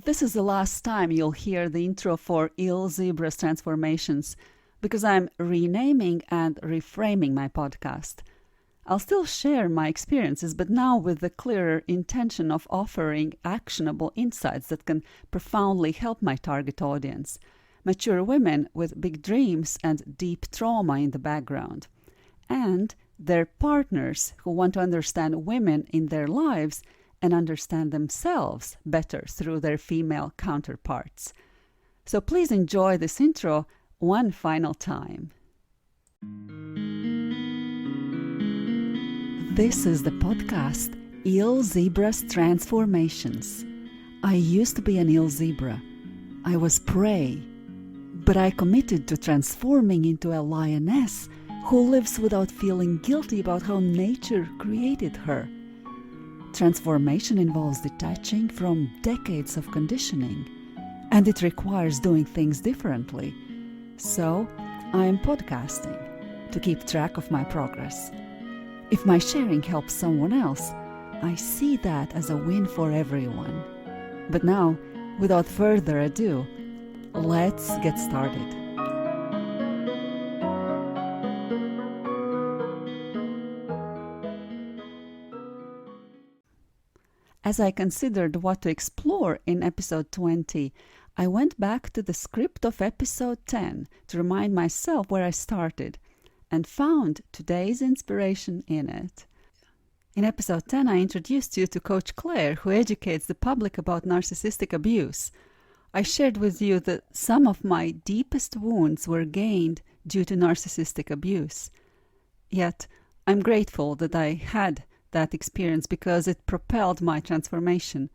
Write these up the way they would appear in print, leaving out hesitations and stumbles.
This is the last time you'll hear the intro for Il Zebra's Transformations because I'm renaming and reframing my podcast. I'll still share my experiences, but now with the clearer intention of offering actionable insights that can profoundly help my target audience, mature women with big dreams and deep trauma in the background, and their partners who want to understand women in their lives and understand themselves better through their female counterparts. So please enjoy this intro one final time. This is the podcast Il Zebra's Transformations. I used to be an Il Zebra. I was prey, but I committed to transforming into a lioness who lives without feeling guilty about how nature created her. Transformation involves detaching from decades of conditioning, and it requires doing things differently. So, I am podcasting to keep track of my progress. If my sharing helps someone else, I see that as a win for everyone. But now, without further ado, let's get started. As I considered what to explore in episode 20, I went back to the script of episode 10 to remind myself where I started, and found today's inspiration in it. In episode 10, I introduced you to Coach Claire, who educates the public about narcissistic abuse. I shared with you that some of my deepest wounds were gained due to narcissistic abuse. Yet, I'm grateful that I had that experience because it propelled my transformation.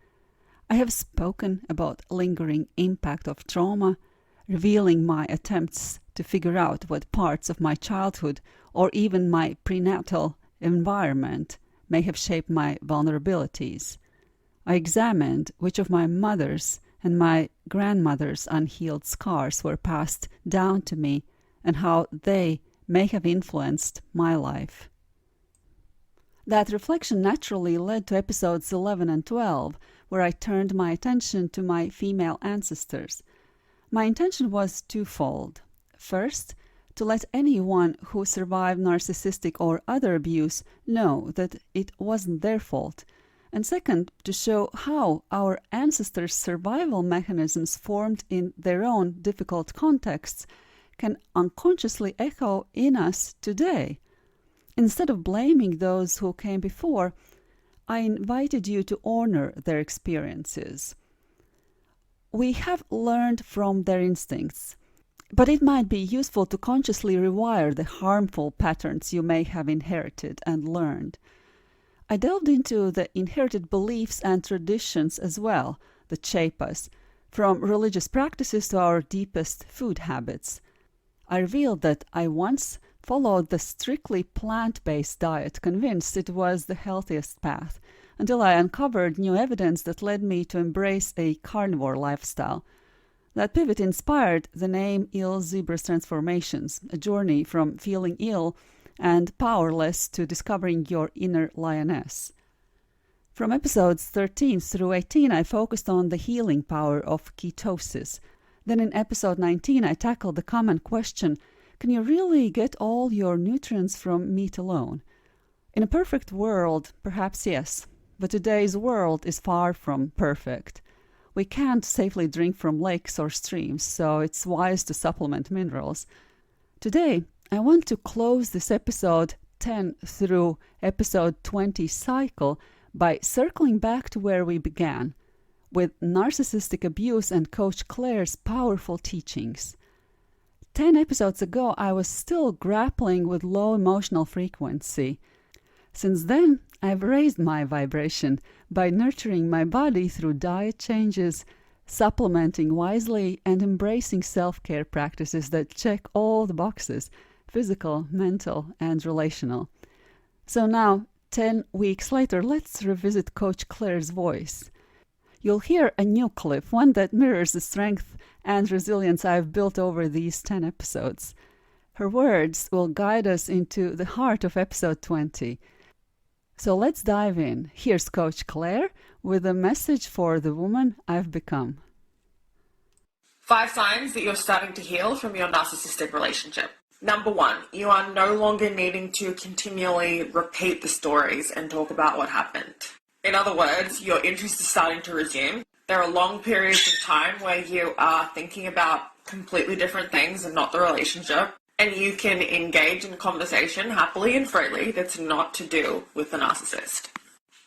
I have spoken about lingering impact of trauma, revealing my attempts to figure out what parts of my childhood or even my prenatal environment may have shaped my vulnerabilities. I examined which of my mother's and my grandmother's unhealed scars were passed down to me and how they may have influenced my life. That reflection naturally led to episodes 11 and 12, where I turned my attention to my female ancestors. My intention was twofold. First, to let anyone who survived narcissistic or other abuse know that it wasn't their fault. And second, to show how our ancestors' survival mechanisms formed in their own difficult contexts can unconsciously echo in us today. Instead of blaming those who came before, I invited you to honor their experiences. We have learned from their instincts, but it might be useful to consciously rewire the harmful patterns you may have inherited and learned. I delved into the inherited beliefs and traditions as well that shape us, from religious practices to our deepest food habits. I revealed that I once followed the strictly plant-based diet, convinced it was the healthiest path, until I uncovered new evidence that led me to embrace a carnivore lifestyle. That pivot inspired the name Il Zebra's Transformations, a journey from feeling ill and powerless to discovering your inner lioness. From episodes 13 through 18, I focused on the healing power of ketosis. Then in episode 19, I tackled the common question, can you really get all your nutrients from meat alone? In a perfect world, perhaps yes, but today's world is far from perfect. We can't safely drink from lakes or streams, so it's wise to supplement minerals. Today, I want to close this episode 10 through episode 20 cycle by circling back to where we began, with narcissistic abuse and Coach Claire's powerful teachings. 10 episodes ago, I was still grappling with low emotional frequency. Since then, I've raised my vibration by nurturing my body through diet changes, supplementing wisely, and embracing self-care practices that check all the boxes: physical, mental, and relational. So now, 10 weeks later, let's revisit Coach Claire's voice. You'll hear a new clip, one that mirrors the strength and resilience I've built over these 10 episodes. Her words will guide us into the heart of episode 20. So let's dive in. Here's Coach Claire with a message for the woman I've become. 5 signs that you're starting to heal from your narcissistic relationship. Number 1, you are no longer needing to continually repeat the stories and talk about what happened. In other words, your interest is starting to resume. There are long periods of time where you are thinking about completely different things and not the relationship, and you can engage in conversation happily and freely that's not to do with the narcissist.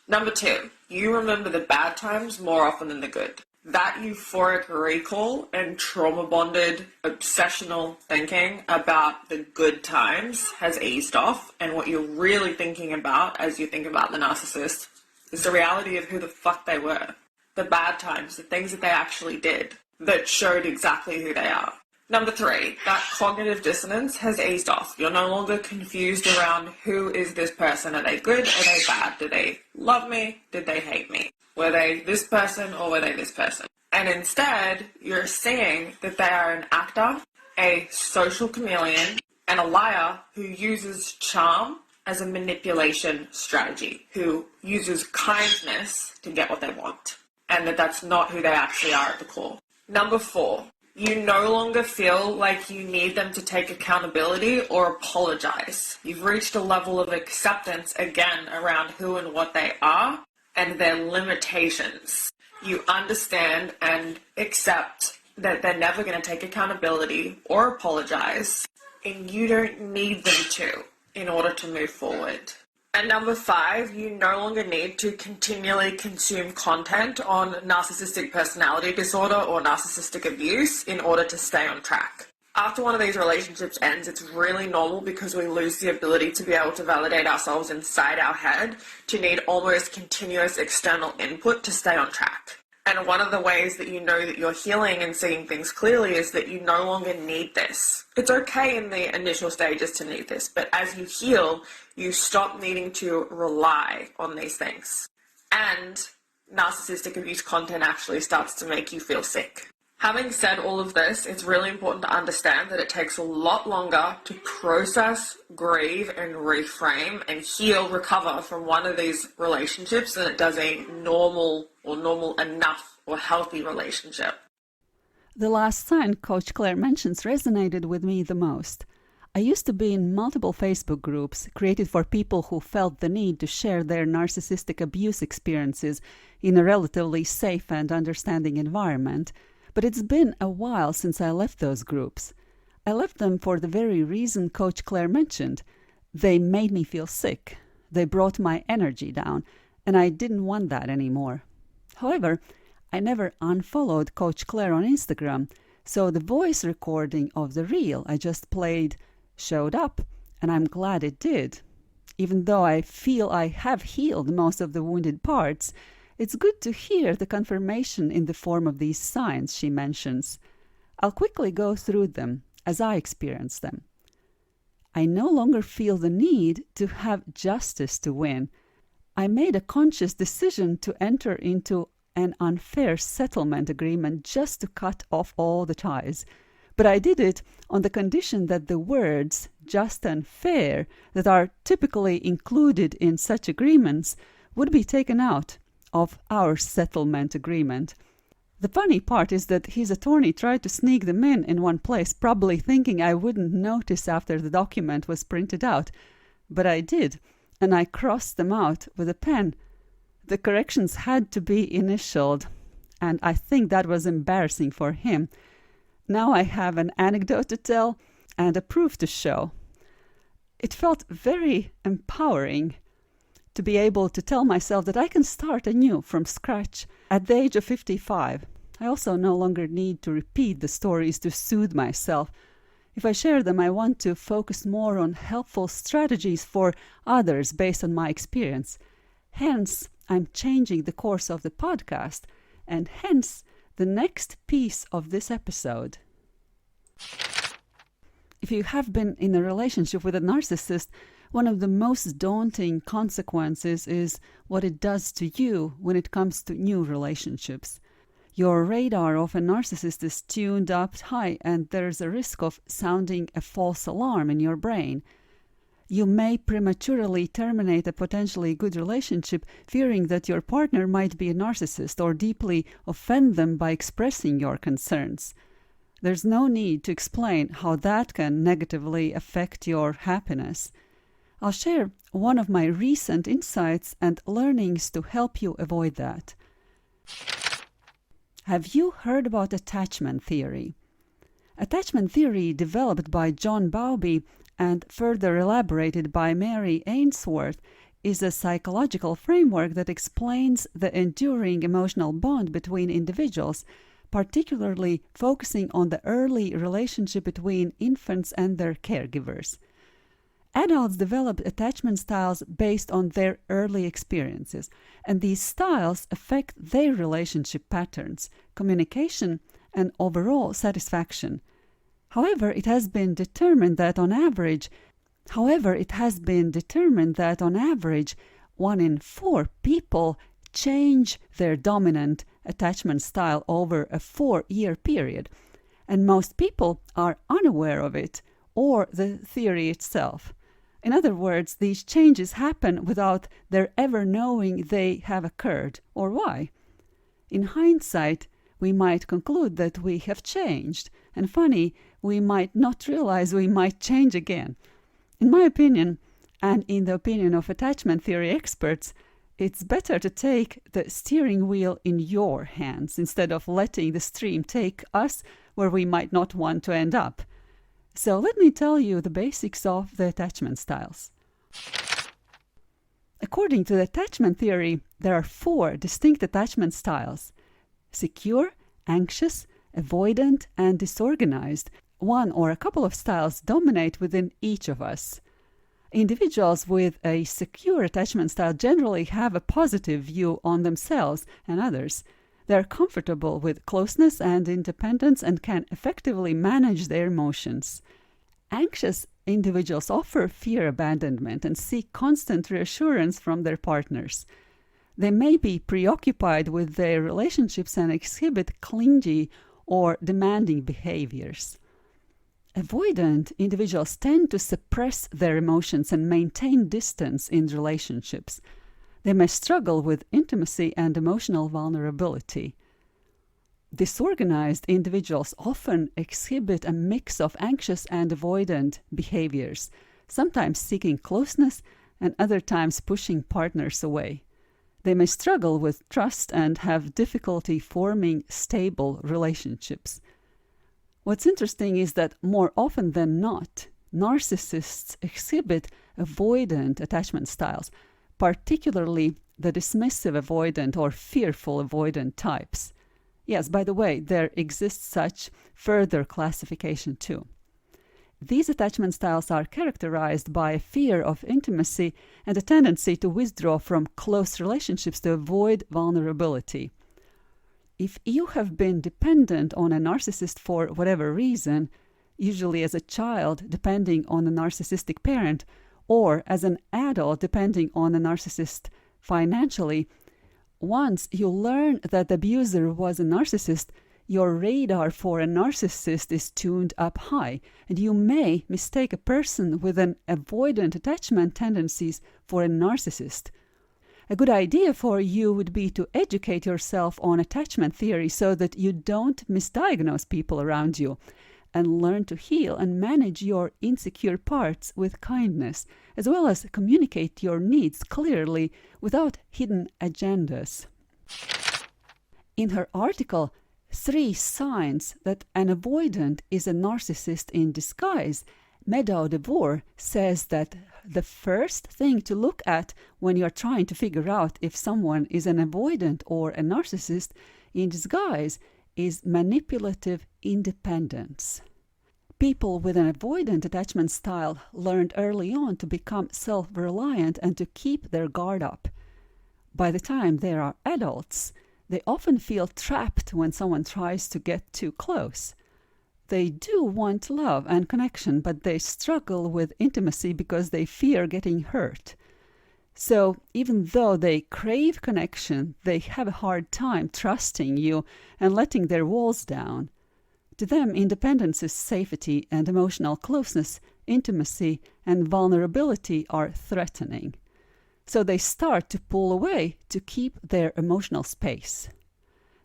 Number 2, you remember the bad times more often than the good. That euphoric recall and trauma-bonded obsessional thinking about the good times has eased off, and what you're really thinking about as you think about the narcissist is the reality of who the fuck they were. The bad times, the things that they actually did that showed exactly who they are. Number 3, that cognitive dissonance has eased off. You're no longer confused around who is this person. Are they good? Are they bad? Do they love me? Did they hate me? Were they this person or were they this person? And instead, you're seeing that they are an actor, a social chameleon, and a liar who uses charm as a manipulation strategy, who uses kindness to get what they want, and that's not who they actually are at the core. Number 4, you no longer feel like you need them to take accountability or apologize. You've reached a level of acceptance again around who and what they are and their limitations. You understand and accept that they're never going to take accountability or apologize, and you don't need them to in order to move forward. And number 5, you no longer need to continually consume content on narcissistic personality disorder or narcissistic abuse in order to stay on track. After one of these relationships ends, it's really normal because we lose the ability to be able to validate ourselves inside our head to need almost continuous external input to stay on track. And one of the ways that you know that you're healing and seeing things clearly is that you no longer need this. It's okay in the initial stages to need this, but as you heal, you stop needing to rely on these things. And narcissistic abuse content actually starts to make you feel sick. Having said all of this, it's really important to understand that it takes a lot longer to process, grieve, and reframe and heal, recover from one of these relationships than it does a normal or normal enough or healthy relationship. The last sign Coach Claire mentions resonated with me the most. I used to be in multiple Facebook groups created for people who felt the need to share their narcissistic abuse experiences in a relatively safe and understanding environment. But it's been a while since I left those groups. I left them for the very reason Coach Claire mentioned. They made me feel sick. They brought my energy down, and I didn't want that anymore. However, I never unfollowed Coach Claire on Instagram, so the voice recording of the reel I just played showed up, and I'm glad it did. Even though I feel I have healed most of the wounded parts, it's good to hear the confirmation in the form of these signs she mentions. I'll quickly go through them as I experience them. I no longer feel the need to have justice to win. I made a conscious decision to enter into an unfair settlement agreement just to cut off all the ties. But I did it on the condition that the words just and fair that are typically included in such agreements would be taken out of our settlement agreement. The funny part is that his attorney tried to sneak them in one place, probably thinking I wouldn't notice after the document was printed out. But I did, and I crossed them out with a pen. The corrections had to be initialed, and I think that was embarrassing for him. Now I have an anecdote to tell and a proof to show. It felt very empowering to be able to tell myself that I can start anew from scratch at the age of 55. I also no longer need to repeat the stories to soothe myself. If I share them, I want to focus more on helpful strategies for others based on my experience. Hence, I'm changing the course of the podcast, and hence the next piece of this episode. If you have been in a relationship with a narcissist, one of the most daunting consequences is what it does to you when it comes to new relationships. Your radar of a narcissist is tuned up high, and there's a risk of sounding a false alarm in your brain. You may prematurely terminate a potentially good relationship, fearing that your partner might be a narcissist or deeply offend them by expressing your concerns. There's no need to explain how that can negatively affect your happiness. I'll share one of my recent insights and learnings to help you avoid that. Have you heard about attachment theory? Attachment theory, developed by John Bowlby and further elaborated by Mary Ainsworth, is a psychological framework that explains the enduring emotional bond between individuals, particularly focusing on the early relationship between infants and their caregivers. Adults develop attachment styles based on their early experiences, and these styles affect their relationship patterns, communication, and overall satisfaction. However, it has been determined that on average, 1 in 4 people change their dominant attachment style over a 4-year period, and most people are unaware of it or the theory itself. In other words, these changes happen without their ever knowing they have occurred or why. In hindsight, we might conclude that we have changed, and funny, we might not realize we might change again. In my opinion, and in the opinion of attachment theory experts, it's better to take the steering wheel in your hands instead of letting the stream take us where we might not want to end up. So let me tell you the basics of the attachment styles. According to the attachment theory, there are 4 distinct attachment styles: secure, anxious, avoidant, and disorganized. One or a couple of styles dominate within each of us. Individuals with a secure attachment style generally have a positive view on themselves and others. They are comfortable with closeness and independence and can effectively manage their emotions. Anxious individuals often fear abandonment and seek constant reassurance from their partners. They may be preoccupied with their relationships and exhibit clingy or demanding behaviors. Avoidant individuals tend to suppress their emotions and maintain distance in relationships. They may struggle with intimacy and emotional vulnerability. Disorganized individuals often exhibit a mix of anxious and avoidant behaviors, sometimes seeking closeness and other times pushing partners away. They may struggle with trust and have difficulty forming stable relationships. What's interesting is that more often than not, narcissists exhibit avoidant attachment styles, particularly the dismissive avoidant or fearful avoidant types. Yes, by the way, there exists such further classification too. These attachment styles are characterized by a fear of intimacy and a tendency to withdraw from close relationships to avoid vulnerability. If you have been dependent on a narcissist for whatever reason, usually as a child depending on a narcissistic parent, or as an adult depending on a narcissist financially, once you learn that the abuser was a narcissist, your radar for a narcissist is tuned up high, and you may mistake a person with an avoidant attachment tendencies for a narcissist. A good idea for you would be to educate yourself on attachment theory so that you don't misdiagnose people around you, and learn to heal and manage your insecure parts with kindness, as well as communicate your needs clearly without hidden agendas. In her article, 3 Signs that an Avoidant is a Narcissist in Disguise, Meadow DeVore says that the first thing to look at when you're trying to figure out if someone is an avoidant or a narcissist in disguise is manipulative independence. People with an avoidant attachment style learned early on to become self-reliant and to keep their guard up. By the time they are adults, they often feel trapped when someone tries to get too close. They do want love and connection, but they struggle with intimacy because they fear getting hurt. So even though they crave connection, they have a hard time trusting you and letting their walls down. To them, independence is safety and emotional closeness intimacy, and vulnerability are threatening. So they start to pull away to keep their emotional space.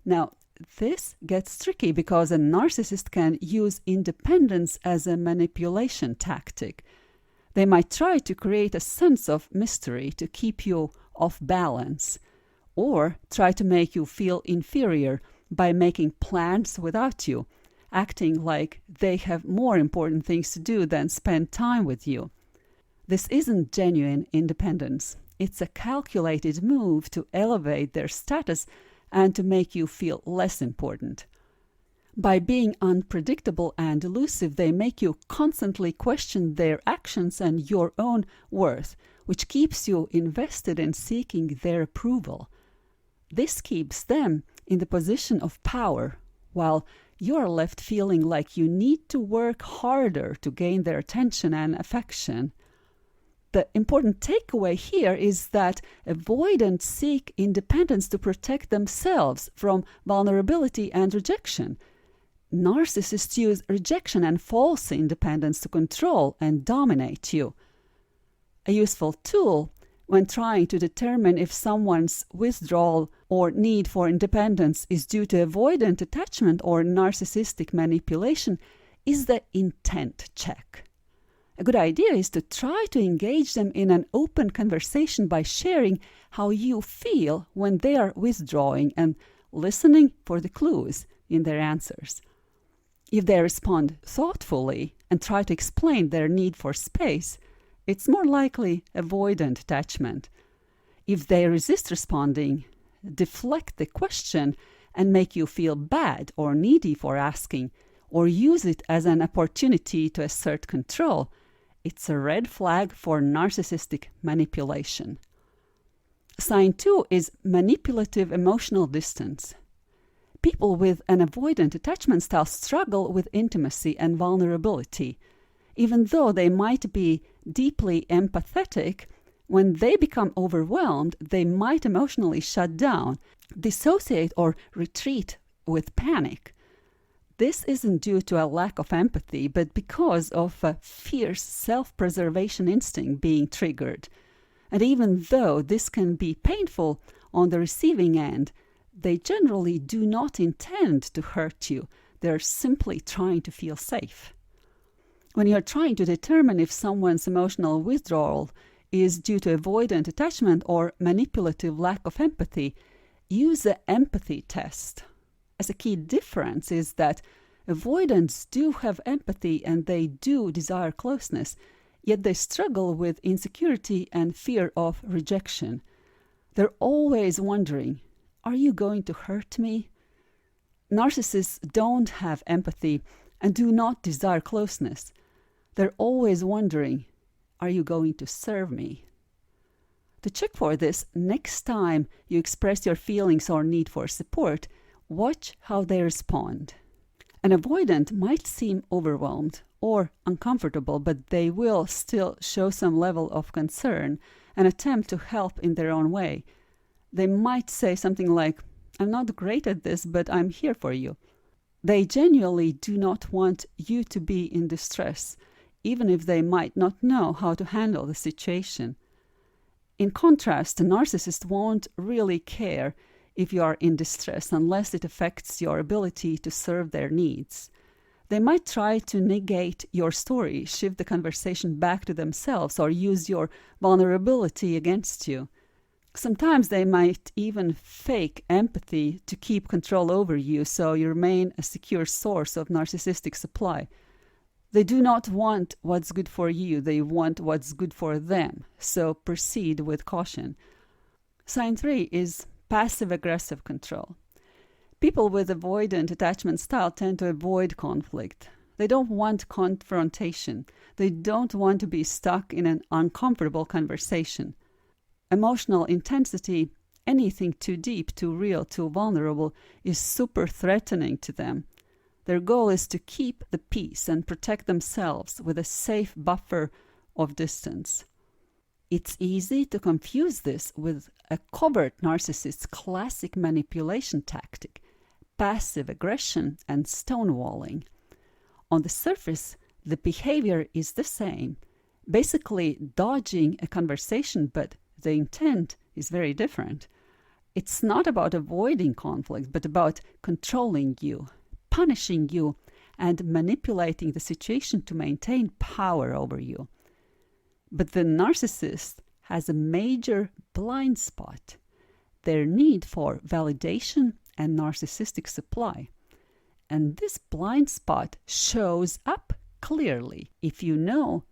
Now, this gets tricky because a narcissist can use independence as a manipulation tactic. They might try to create a sense of mystery to keep you off balance, or try to make you feel inferior by making plans without you, acting like they have more important things to do than spend time with you. This isn't genuine independence. It's a calculated move to elevate their status and to make you feel less important. By being unpredictable and elusive, they make you constantly question their actions and your own worth, which keeps you invested in seeking their approval. This keeps them in the position of power, while you're left feeling like you need to work harder to gain their attention and affection. The important takeaway here is that avoidants seek independence to protect themselves from vulnerability and rejection. Narcissists use rejection and false independence to control and dominate you. A useful tool when trying to determine if someone's withdrawal or need for independence is due to avoidant attachment or narcissistic manipulation is the intent check. A good idea is to try to engage them in an open conversation by sharing how you feel when they are withdrawing and listening for the clues in their answers. If they respond thoughtfully and try to explain their need for space, it's more likely avoidant attachment. If they resist responding, deflect the question, and make you feel bad or needy for asking, or use it as an opportunity to assert control, it's a red flag for narcissistic manipulation. Sign 2 is manipulative emotional distance. People with an avoidant attachment style struggle with intimacy and vulnerability. Even though they might be deeply empathetic, when they become overwhelmed, they might emotionally shut down, dissociate, or retreat with panic. This isn't due to a lack of empathy, but because of a fierce self-preservation instinct being triggered. And even though this can be painful on the receiving end, they generally do not intend to hurt you. They're simply trying to feel safe. When you're trying to determine if someone's emotional withdrawal is due to avoidant attachment or manipulative lack of empathy, use the empathy test. As a key difference is that avoidants do have empathy and they do desire closeness, yet they struggle with insecurity and fear of rejection. They're always wondering, are you going to hurt me? Narcissists don't have empathy and do not desire closeness. They're always wondering, are you going to serve me? To check for this, next time you express your feelings or need for support, watch how they respond. An avoidant might seem overwhelmed or uncomfortable, but they will still show some level of concern and attempt to help in their own way. They might say something like, I'm not great at this, but I'm here for you. They genuinely do not want you to be in distress, even if they might not know how to handle the situation. In contrast, the narcissist won't really care if you are in distress unless it affects your ability to serve their needs. They might try to negate your story, shift the conversation back to themselves, or use your vulnerability against you. Sometimes they might even fake empathy to keep control over you so you remain a secure source of narcissistic supply. They do not want what's good for you, they want what's good for them, so proceed with caution. Sign 3 is passive-aggressive control. People with avoidant attachment style tend to avoid conflict. They don't want confrontation. They don't want to be stuck in an uncomfortable conversation. Emotional intensity, anything too deep, too real, too vulnerable, is super threatening to them. Their goal is to keep the peace and protect themselves with a safe buffer of distance. It's easy to confuse this with a covert narcissist's classic manipulation tactic, passive aggression and stonewalling. On the surface, The behavior is the same, basically dodging a conversation, but the intent is very different. It's not about avoiding conflict, but about controlling you, punishing you, and manipulating the situation to maintain power over you. But the narcissist has a major blind spot: their need for validation and narcissistic supply. And this blind spot shows up clearly if you know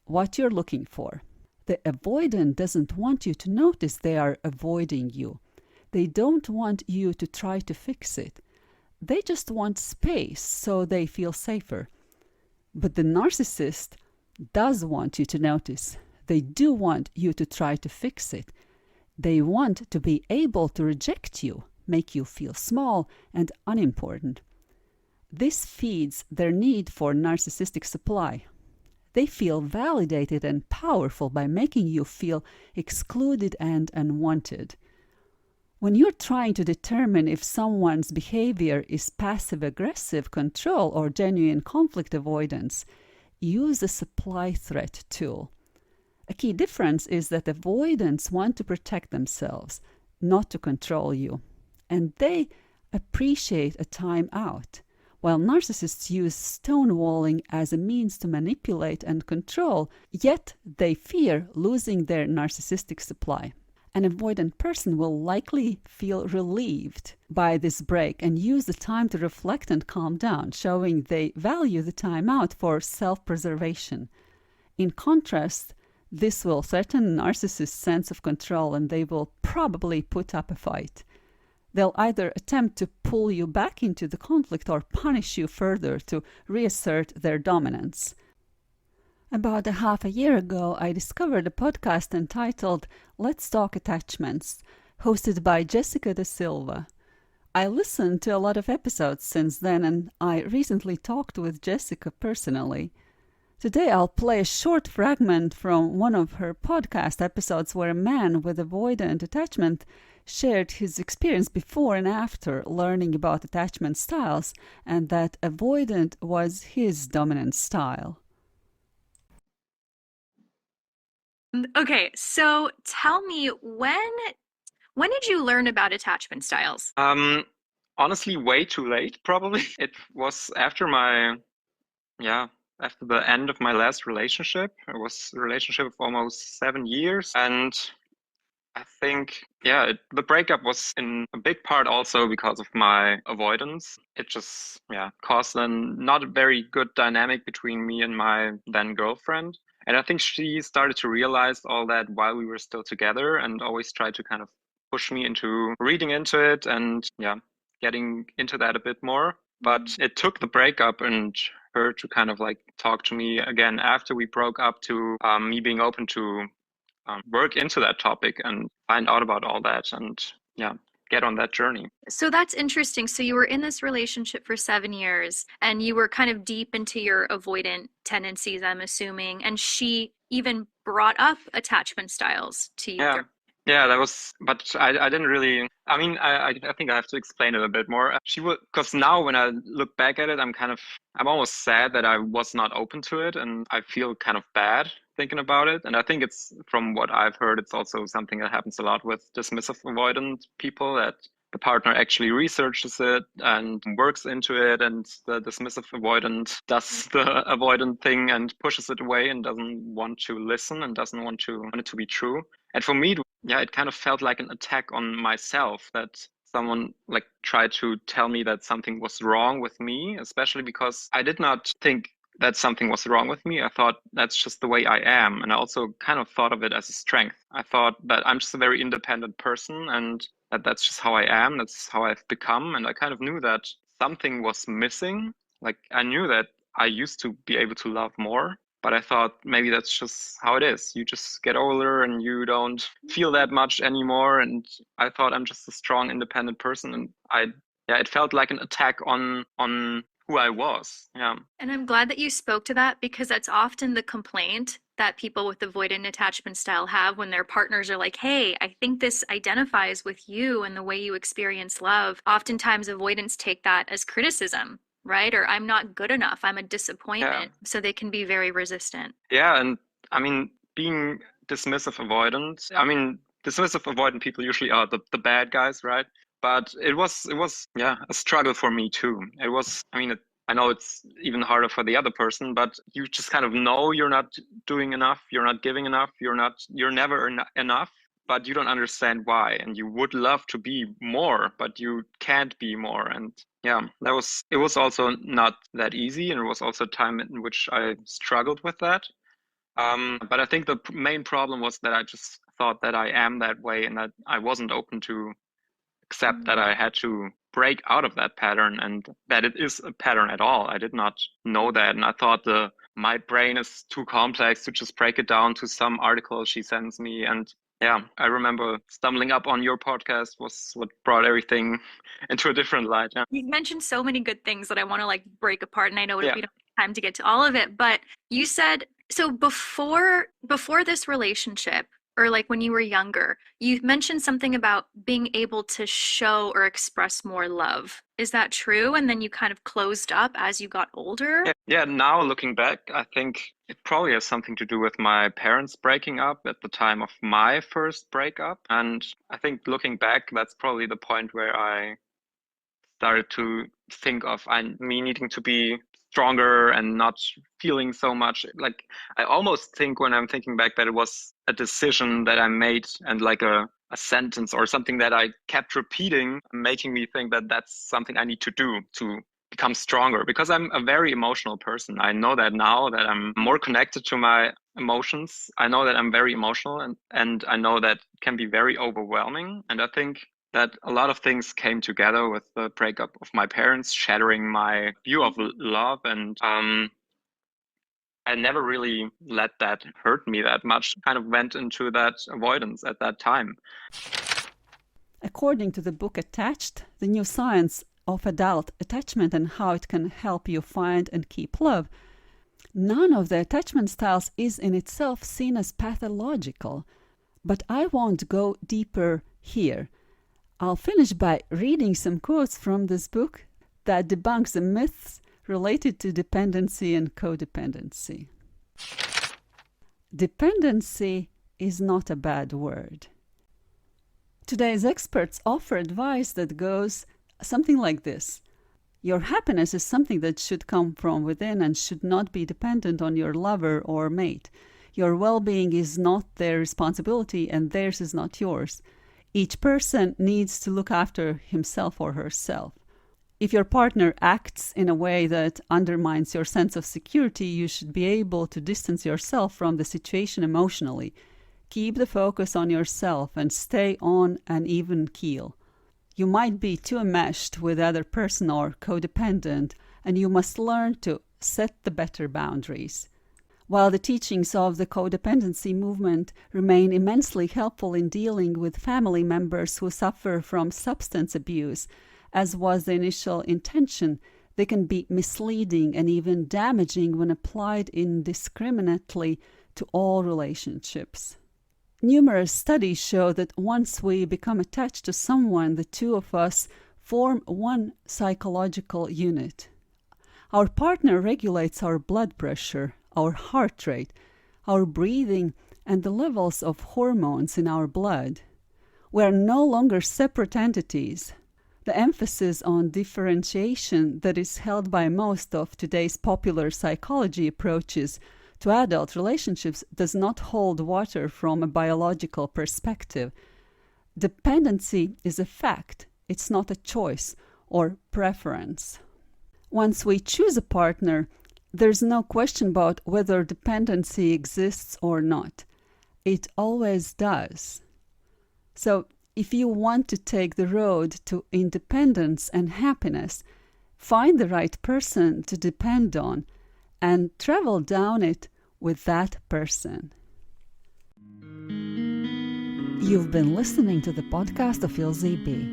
what you're looking for. The avoidant doesn't want you to notice they are avoiding you. They don't want you to try to fix it. They just want space so they feel safer. But the narcissist does want you to notice. They do want you to try to fix it. They want to be able to reject you, make you feel small and unimportant. This feeds their need for narcissistic supply. They feel validated and powerful by making you feel excluded and unwanted. When you're trying to determine if someone's behavior is passive-aggressive control or genuine conflict avoidance, use the supply threat tool. A key difference is that avoidants want to protect themselves, not to control you, and they appreciate a time out, while narcissists use stonewalling as a means to manipulate and control, yet they fear losing their narcissistic supply. An avoidant person will likely feel relieved by this break and use the time to reflect and calm down, showing they value the time out for self-preservation. In contrast, this will threaten narcissists' sense of control, and they will probably put up a fight. They'll either attempt to pull you back into the conflict or punish you further to reassert their dominance. About a half a year ago, I discovered a podcast entitled Let's Talk Attachments, hosted by Jessica Da Silva. I listened to a lot of episodes since then, and I recently talked with Jessica personally. Today I'll play a short fragment from one of her podcast episodes where a man with avoidant attachment shared his experience before and after learning about attachment styles, and that avoidant was his dominant style. Okay, so tell me, when did you learn about attachment styles? Honestly, way too late, probably. It was after after the end of my last relationship. It was a relationship of almost 7 years, and I think, the breakup was in a big part also because of my avoidance. It just, caused a not a very good dynamic between me and my then girlfriend. And I think she started to realize all that while we were still together, and always tried to kind of push me into reading into it and, getting into that a bit more. But it took the breakup and her to kind of like talk to me again after we broke up to me being open to work into that topic and find out about all that and get on that journey. So that's interesting. So you were in this relationship for 7 years and you were kind of deep into your avoidant tendencies, I'm assuming, and she even brought up attachment styles to you. Yeah, that was, but I didn't really, I think I have to explain it a bit more. She would, because now when I look back at it, I'm almost sad that I was not open to it, and I feel kind of bad thinking about it. And I think it's, from what I've heard, it's also something that happens a lot with dismissive avoidant people, that the partner actually researches it and works into it, and the dismissive avoidant does the avoidant thing and pushes it away and doesn't want to listen and doesn't want it to be true. And for me, it kind of felt like an attack on myself, that someone like tried to tell me that something was wrong with me, especially because I did not think that something was wrong with me. I thought that's just the way I am. And I also kind of thought of it as a strength. I thought that I'm just a very independent person and that's just how I am. That's how I've become. And I kind of knew that something was missing. Like, I knew that I used to be able to love more, but I thought maybe that's just how it is. You just get older and you don't feel that much anymore. And I thought I'm just a strong, independent person. And it felt like an attack on who I was. Yeah. And I'm glad that you spoke to that, because that's often the complaint that people with avoidant attachment style have when their partners are like, hey, I think this identifies with you and the way you experience love. Oftentimes avoidants take that as criticism. right? Or I'm not good enough. I'm a disappointment. So they can be very resistant. Yeah, and I mean, being dismissive avoidant, I mean, dismissive avoidant people usually are the bad guys, right? But it was yeah, a struggle for me too. It was, I mean, I know it's even harder for the other person, but you just kind of know you're not doing enough, you're not giving enough, you're never enough, but you don't understand why. And you would love to be more, but you can't be more. And yeah, it was also not that easy. And it was also a time in which I struggled with that. But I think the main problem was that I just thought that I am that way and that I wasn't open to accept that I had to break out of that pattern and that it is a pattern at all. I did not know that. And I thought my brain is too complex to just break it down to some article she sends me. And yeah, I remember stumbling up on your podcast was what brought everything into a different light. Yeah. You mentioned so many good things that I want to like break apart, and I know we don't have time to get to all of it, but you said, so before this relationship, or like when you were younger, you mentioned something about being able to show or express more love. Is that true? And then you kind of closed up as you got older? Yeah, now looking back, I think it probably has something to do with my parents breaking up at the time of my first breakup. And I think looking back, that's probably the point where I started to think of me needing to be stronger and not feeling so much. Like, I almost think when I'm thinking back that it was a decision that I made and like a sentence or something that I kept repeating, making me think that that's something I need to do to become stronger, because I'm a very emotional person. I know that now that I'm more connected to my emotions. I know that I'm very emotional and I know that it can be very overwhelming. And I think that a lot of things came together with the breakup of my parents, shattering my view of love. And I never really let that hurt me that much. Kind of went into that avoidance at that time. According to the book Attached, the new science of adult attachment and how it can help you find and keep love, none of the attachment styles is in itself seen as pathological. But I won't go deeper here. I'll finish by reading some quotes from this book that debunks the myths related to dependency and codependency. Dependency is not a bad word. Today's experts offer advice that goes something like this. Your happiness is something that should come from within and should not be dependent on your lover or mate. Your well-being is not their responsibility and theirs is not yours. Each person needs to look after himself or herself. If your partner acts in a way that undermines your sense of security, you should be able to distance yourself from the situation emotionally. Keep the focus on yourself and stay on an even keel. You might be too enmeshed with the other person or codependent, and you must learn to set the better boundaries. While the teachings of the codependency movement remain immensely helpful in dealing with family members who suffer from substance abuse, as was the initial intention, they can be misleading and even damaging when applied indiscriminately to all relationships. Numerous studies show that once we become attached to someone, the two of us form one psychological unit. Our partner regulates our blood pressure, our heart rate, our breathing, and the levels of hormones in our blood. We are no longer separate entities. The emphasis on differentiation that is held by most of today's popular psychology approaches to adult relationships does not hold water from a biological perspective. Dependency is a fact. It's not a choice or preference. Once we choose a partner, there's no question about whether dependency exists or not. It always does. So, if you want to take the road to independence and happiness, find the right person to depend on and travel down it with that person. You've been listening to the podcast of Ilse B.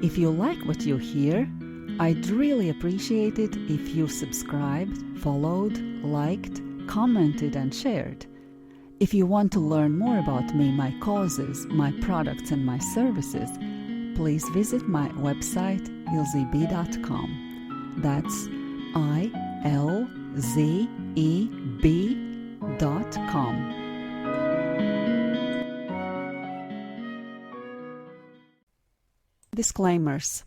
If you like what you hear, I'd really appreciate it if you subscribed, followed, liked, commented, and shared. If you want to learn more about me, my causes, my products, and my services, please visit my website ilseb.com. That's ILZEB.com. Disclaimers.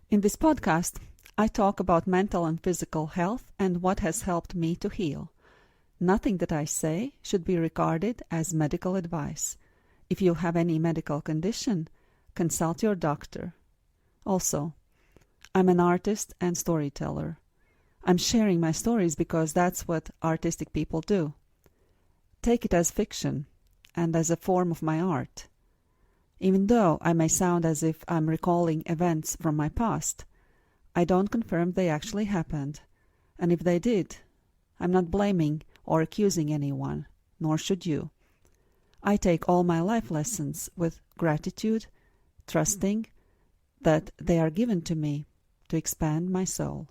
In this podcast, I talk about mental and physical health and what has helped me to heal. Nothing that I say should be regarded as medical advice. If you have any medical condition, consult your doctor. Also, I'm an artist and storyteller. I'm sharing my stories because that's what artistic people do. Take it as fiction and as a form of my art. Even though I may sound as if I'm recalling events from my past, I don't confirm they actually happened. And if they did, I'm not blaming or accusing anyone, nor should you. I take all my life lessons with gratitude, trusting that they are given to me to expand my soul.